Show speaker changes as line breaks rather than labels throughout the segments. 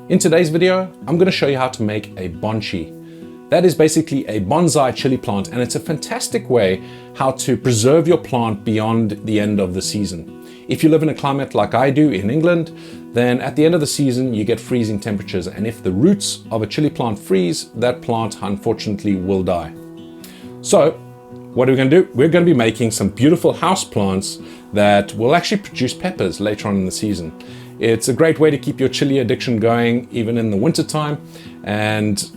In today's video, I'm going to show you how to make a Bonchi. That is basically a bonsai chili plant, and it's a fantastic way how to preserve your plant beyond the end of the season. If you live in a climate like I do in England, then at the end of the season you get freezing temperatures, and if the roots of a chili plant freeze, that plant unfortunately will die. So what are we going to do? We're going to be making some beautiful house plants that will actually produce peppers later on in the season. It's a great way to keep your chili addiction going even in the winter time, and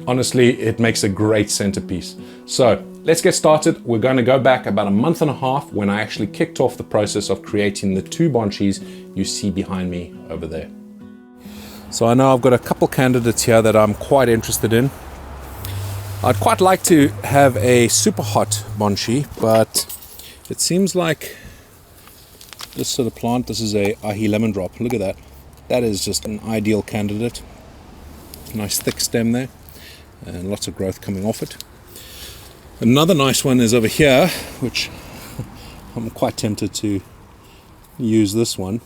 honestly it makes a great centerpiece. So let's get started. We're going to go back about a month and a half when I actually kicked off the process of creating the two Bonchis you see behind me over there. So I know I've got a couple candidates here that I'm quite interested in. I'd quite like to have a super hot Bonchi, but it seems like this sort of plant, this is a ahi lemon drop. Look at that. That is just an ideal candidate. Nice thick stem there and lots of growth coming off it. Another nice one is over here, which I'm quite tempted to use this one.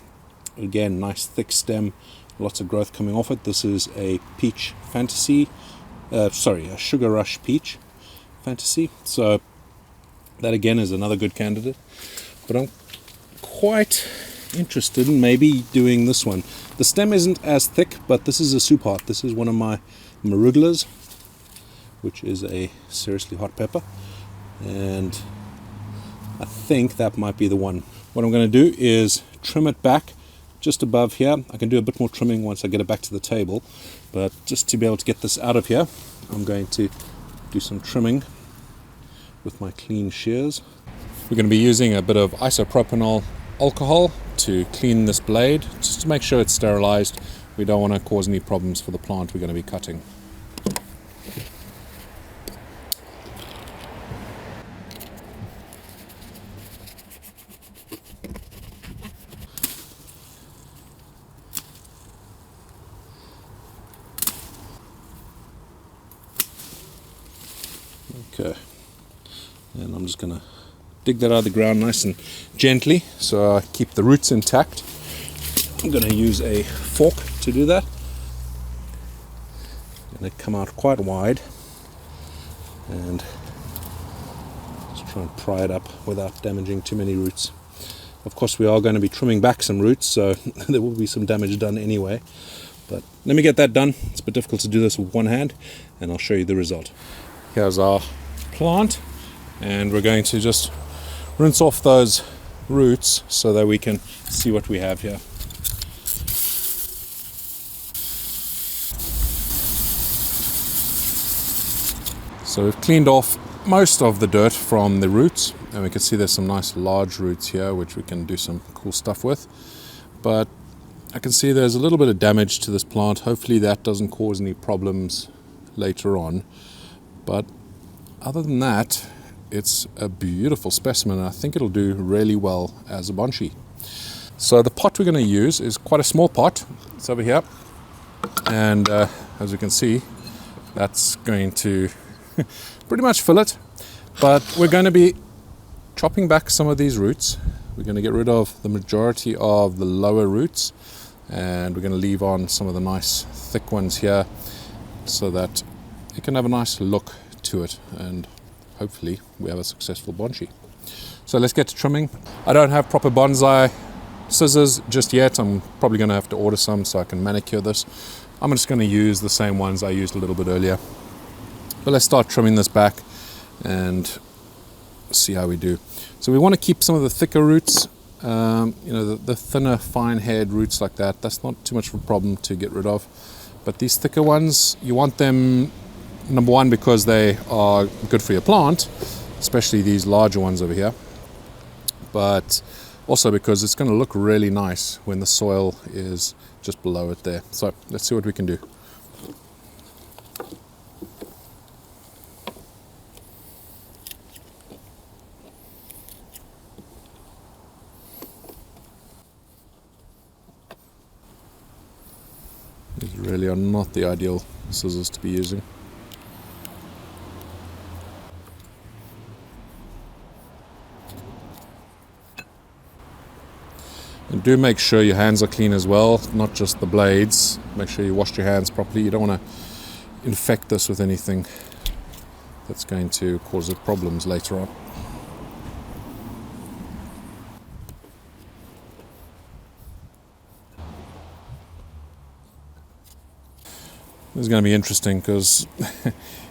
Again, nice thick stem, lots of growth coming off it. This is a peach fantasy, a sugar rush peach fantasy. So that again is another good candidate. But I'm quite interested in maybe doing this one. The stem isn't as thick, but this is a super hot. This is one of my marugulas, which is a seriously hot pepper, and I think that might be the one. What I'm going to do is trim it back just above here. I can do a bit more trimming once I get it back to the table, but just to be able to get this out of here, I'm going to do some trimming with my clean shears. We're going to be using a bit of isopropanol alcohol to clean this blade, just to make sure it's sterilized. We don't want to cause any problems for the plant we're going to be cutting. Okay, and I'm just going to dig that out of the ground nice and gently so I keep the roots intact. I'm going to use a fork to do that. Going to come out quite wide and just try and pry it up without damaging too many roots. Of course, we are going to be trimming back some roots, so there will be some damage done anyway. But let me get that done. It's a bit difficult to do this with one hand, and I'll show you the result. Here's our plant, and we're going to just rinse off those roots so that we can see what we have here. So we've cleaned off most of the dirt from the roots, and we can see there's some nice large roots here which we can do some cool stuff with. But I can see there's a little bit of damage to this plant. Hopefully that doesn't cause any problems later on. But other than that, it's a beautiful specimen, and I think it'll do really well as a Bonchi. So the pot we're going to use is quite a small pot. It's over here, and as you can see, that's going to pretty much fill it. But we're going to be chopping back some of these roots. We're going to get rid of the majority of the lower roots, and we're going to leave on some of the nice thick ones here so that it can have a nice look to it, and hopefully we have a successful Bonchi. So let's get to trimming. I don't have proper bonsai scissors just yet. I'm probably going to have to order some so I can manicure this. I'm just going to use the same ones I used a little bit earlier. But let's start trimming this back and see how we do. So we want to keep some of the thicker roots, the thinner fine-haired roots like that. That's not too much of a problem to get rid of. But these thicker ones, you want them, number one, because they are good for your plant, especially these larger ones over here, but also because it's going to look really nice when the soil is just below it there. So let's see what we can do. These really are not the ideal scissors to be using. Do make sure your hands are clean as well, not just the blades. Make sure you wash your hands properly. You don't want to infect this with anything that's going to cause it problems later on. This is going to be interesting because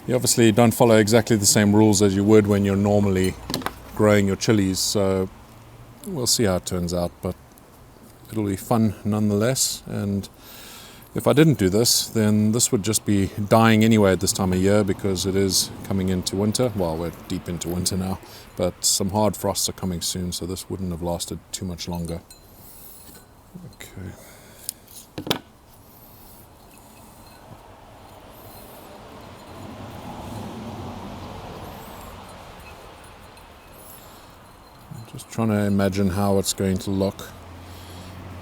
you obviously don't follow exactly the same rules as you would when you're normally growing your chilies, so we'll see how it turns out, but it'll be fun nonetheless. And if I didn't do this, then this would just be dying anyway at this time of year because it is coming into winter. Well, we're deep into winter now, but some hard frosts are coming soon, so this wouldn't have lasted too much longer. Okay. Just trying to imagine how it's going to look.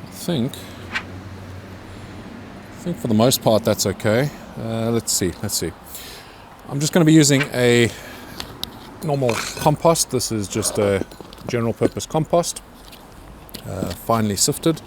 I think for the most part that's okay. Let's see. I'm just going to be using a normal compost. This is just a general purpose compost, finely sifted.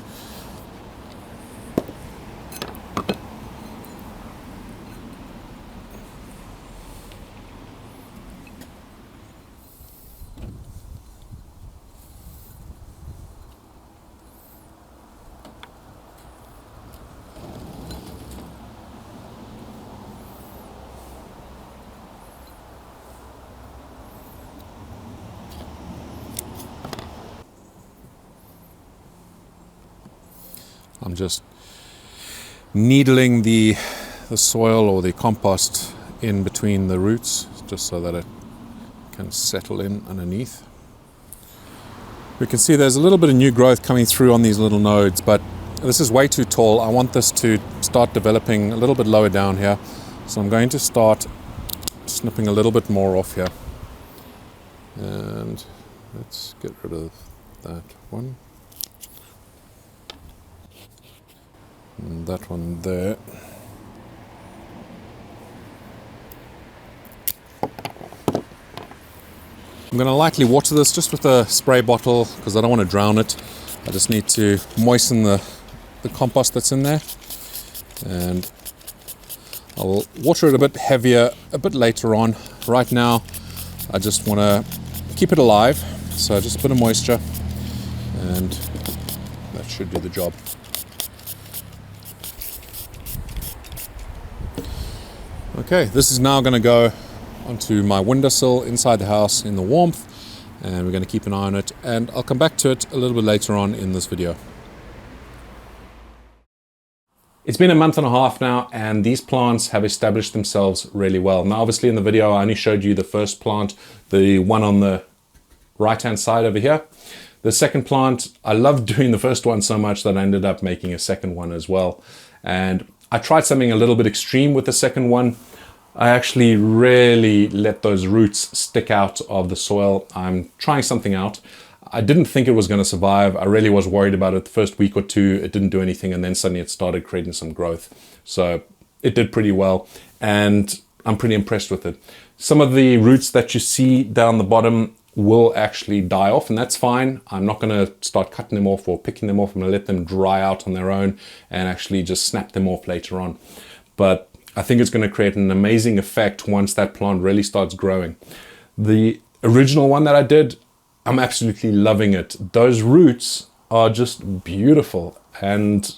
I'm just needling the soil or the compost in between the roots just so that it can settle in underneath. We can see there's a little bit of new growth coming through on these little nodes, but this is way too tall. I want this to start developing a little bit lower down here. So I'm going to start snipping a little bit more off here. And let's get rid of that one. And that one there. I'm going to lightly water this just with a spray bottle because I don't want to drown it. I just need to moisten the compost that's in there. And I'll water it a bit heavier a bit later on. Right now, I just want to keep it alive. So just a bit of moisture and that should do the job. Okay, this is now going to go onto my windowsill inside the house in the warmth, and we're going to keep an eye on it, and I'll come back to it a little bit later on in this video. It's been a month and a half now, and these plants have established themselves really well. Now, obviously in the video, I only showed you the first plant, the one on the right-hand side over here. The second plant, I loved doing the first one so much that I ended up making a second one as well. And I tried something a little bit extreme with the second one. I actually really let those roots stick out of the soil. I'm trying something out. I didn't think it was going to survive. I really was worried about it the first week or two. It didn't do anything, and then suddenly it started creating some growth. So it did pretty well, and I'm pretty impressed with it. Some of the roots that you see down the bottom will actually die off, and that's fine. I'm not going to start cutting them off or picking them off. I'm going to let them dry out on their own and actually just snap them off later on. But I think it's going to create an amazing effect once that plant really starts growing. The original one that I did, I'm absolutely loving it. Those roots are just beautiful, and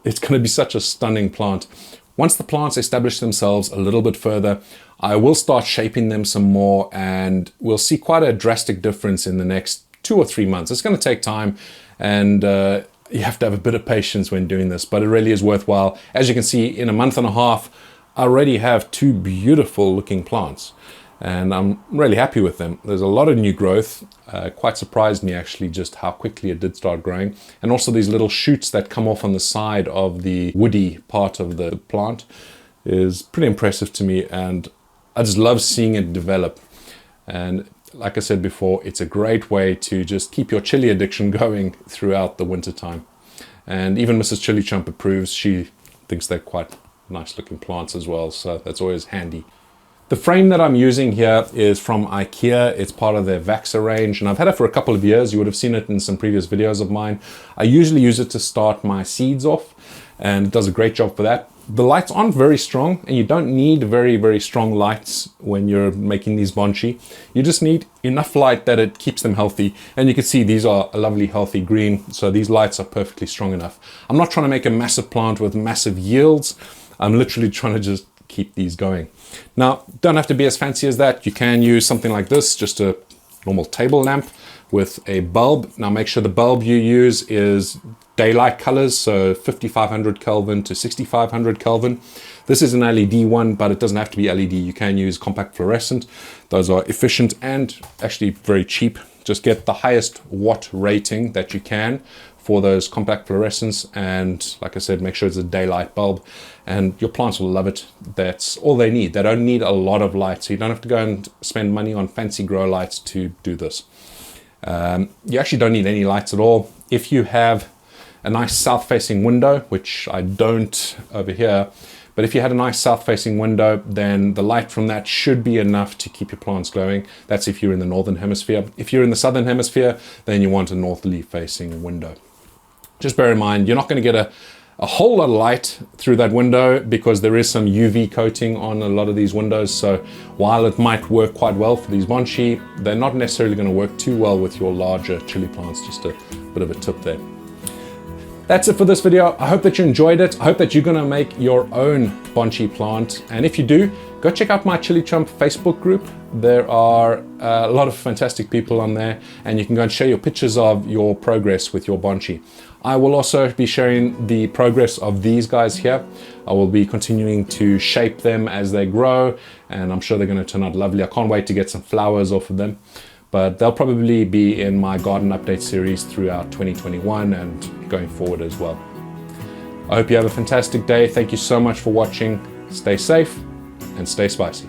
it's going to be such a stunning plant. Once the plants establish themselves a little bit further, I will start shaping them some more, and we'll see quite a drastic difference in the next 2 or 3 months. It's going to take time, and you have to have a bit of patience when doing this, but it really is worthwhile. As you can see, in a month and a half, I already have 2 beautiful looking plants, and I'm really happy with them. There's a lot of new growth. Quite surprised me actually just how quickly it did start growing. And also these little shoots that come off on the side of the woody part of the plant is pretty impressive to me, and I just love seeing it develop. And like I said before, it's a great way to just keep your chili addiction going throughout the winter time. And even Mrs. ChilliChump approves. She thinks they're quite nice looking plants as well, so that's always handy. The frame that I'm using here is from IKEA. It's part of their Vaxa range, and I've had it for a couple of years. You would have seen it in some previous videos of mine. I usually use it to start my seeds off, and it does a great job for that. The lights aren't very strong, and you don't need very, very strong lights when you're making these Bonchi. You just need enough light that it keeps them healthy. And you can see these are a lovely, healthy green, so these lights are perfectly strong enough. I'm not trying to make a massive plant with massive yields. I'm literally trying to just keep these going. Now, don't have to be as fancy as that. You can use something like this, just a normal table lamp with a bulb. Now make sure the bulb you use is daylight colors, so 5500 Kelvin to 6500 Kelvin. This is an LED one, but it doesn't have to be LED. You can use compact fluorescent. Those are efficient and actually very cheap. Just get the highest watt rating that you can for those compact fluorescents, and like I said, make sure it's a daylight bulb, and your plants will love it. That's all they need. They don't need a lot of light, so you don't have to go and spend money on fancy grow lights to do this. You actually don't need any lights at all. If you have a nice south-facing window, which I don't over here, but if you had a nice south-facing window, then the light from that should be enough to keep your plants glowing. That's if you're in the northern hemisphere. If you're in the southern hemisphere, then you want a northerly-facing window. Just bear in mind, you're not going to get a whole lot of light through that window because there is some UV coating on a lot of these windows. So while it might work quite well for these Bonchi, they're not necessarily going to work too well with your larger chili plants. Just a bit of a tip there. That's it for this video. I hope that you enjoyed it. I hope that you're going to make your own Bonchi plant. And if you do, go check out my ChilliChump Facebook group. There are a lot of fantastic people on there, and you can go and share your pictures of your progress with your Bonchi. I will also be sharing the progress of these guys here. I will be continuing to shape them as they grow, and I'm sure they're going to turn out lovely. I can't wait to get some flowers off of them. But they'll probably be in my garden update series throughout 2021 and going forward as well. I hope you have a fantastic day. Thank you so much for watching. Stay safe and stay spicy.